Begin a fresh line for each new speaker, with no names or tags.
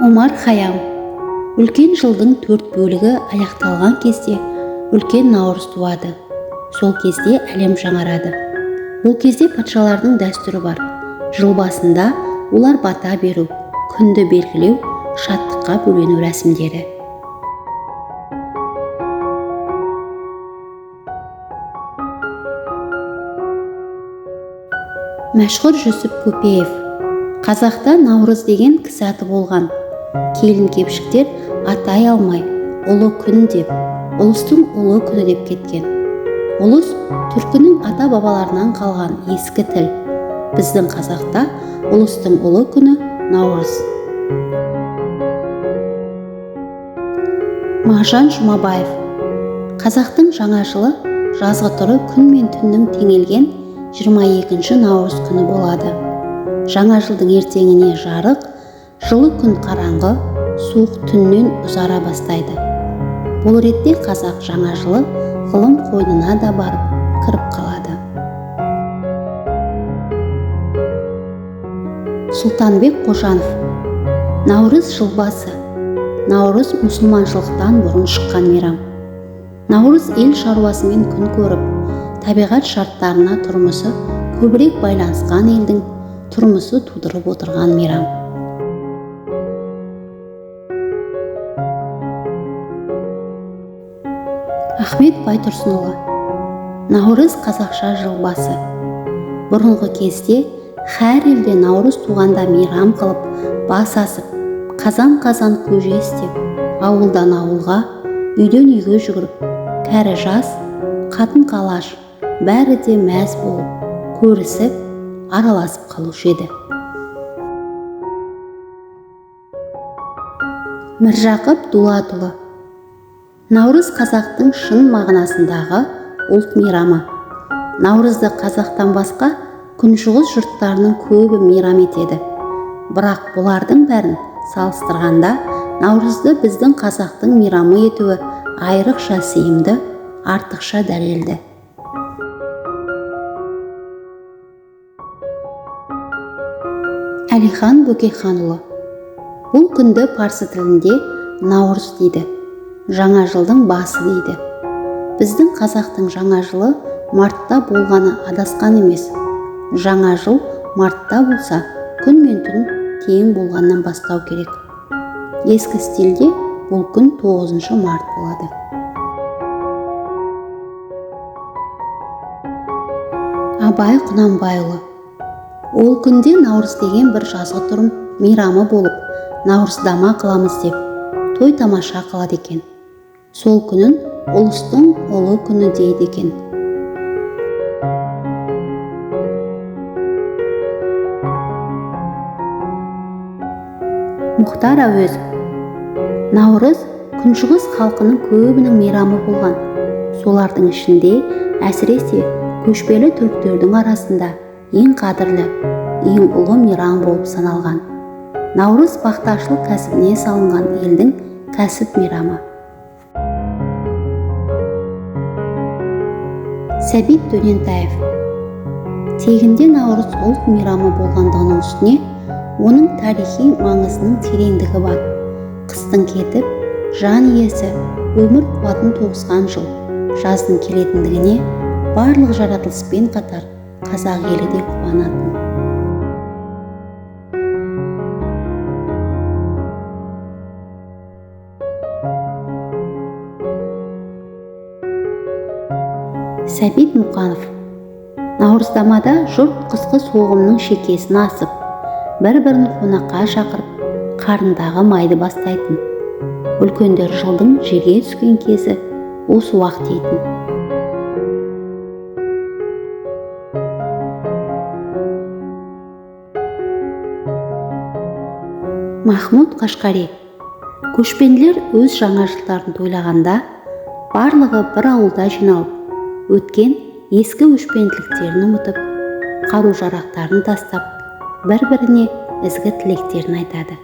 Омар Хайям. Үлкен жылдың 4 бөлігі аяқталған кезде үлкен наурыз туады. Сол кезде әлем жаңарады. Бұл кезде патшалардың дәстүрі бар. Жыл басында олар бата беру, күнді белгілеу, шаттыққа бөлену рәсімдері. Мәшһүр Жүсіп Көпеев. Қазақта наурыз деген кісі аты болған. Келін-кепшіктер атай алмай, ұлы күн деп, ұлыстың ұлы күні деп кеткен. Ұлыс түркінің ата-бабаларынан қалған ескі тіл. Біздің қазақта ұлыстың ұлы күні наурыз. Мағжан Жұмабаев. Қазақтың жаңа жылы жазғытұры күн мен түннің теңелген 22 наурыз күні болады. Жаңа жылдың ертеңіне жарық, жылы күн қараңғы, суық түннен ұзара бастайды. Бұл ретте қазақ жаңа жылы ғылым қойнына да барып кіріп қалады. Сұлтанбек Қожанов. Наурыз жыл басы. Наурыз мұсылманшылықтан бұрын шыққан мейрам. Наурыз ел шаруасымен күн көріп, табиғат шарттарына тұрмысы көбірек байланысқан елдің тұрмысы тудырып отырған мейрам. Ахмет Байтұрсынұлы. Наурыз қазақша жыл басы. Бұрынғы кезде әр елде наурыз туғанда мейрам қылып, бас асып, қазан-қазан көже істеп, ауылдан ауылға, үйден үйге жүгіріп, кәрі жас, қатын-қалаш бәрі де мәз болып, көрісіп, араласып қалушы еді. Міржақып Дулатұлы. Наурыз қазақтың шын мағынасындағы ұлт мейрамы. Наурызды қазақтан басқа күншығыс жұрттарының көбі мейрам етеді. Бірақ бұлардың бәрін салыстырғанда наурызды біздің қазақтың мейрамы етуі айрықша сыйымды, артықша дәлелді. Әлихан Бөкейханұлы. Бұл күнді парсы тілінде наурыз дейді. Жаңа жылдың басы дейді. Біздің қазақтың жаңа жылы мартта болғаны адасқан емес. Жаңа жыл мартта болса, күн мен түн тең болғаннан бастау керек. Ескі стилде бұл күн 9 март болады. Абай Құнанбайұлы. Ол күнде наурыз деген бір жазғытұрым мейрамы болып, наурыздама қыламыз деп, той тамаша қылады екен. Сол күнін ұлыстың ұлы күні дейді екен. Мұхтар Әуезов. Наурыз күншығыс халқының көбінің мейрамы болған. Солардың ішінде әсіресе көшпелі түріктердің арасында ең қадірлі, ең ұлы мейрам болып саналған. Наурыз бақташылық кәсібіне салынған елдің кәсіп мейрамы. Сәбит Дөнентаев. Тегінде наурыз ұлт мейрамы болғандығының үстіне, оның тарихи маңызының тереңдігі бар. Қыстың кетіп, жан иесі өмір қуатын тоғысқан жыл, жаздың келетіндігіне барлық жаратылыспен қатар қазақ елі де қуанатын. Сәбит Мұқанов. Наурыздамада жұрт қысқы соғымның шекесін асып, бір-бірін қонаққа шақырып, қарындағы майды бастайтын. Үлкендер жылдың жеге түскен кезі осы уақыт дейтін. Махмұд Қашқари. Көшпенділер өз жаңа жылдарын тойлағанда, барлығы бір ауылда жиналып, өткен ескі өшпенділіктерін ұмытып, қару-жарақтарын тастап, бір-біріне ізгі тілектерін айтады.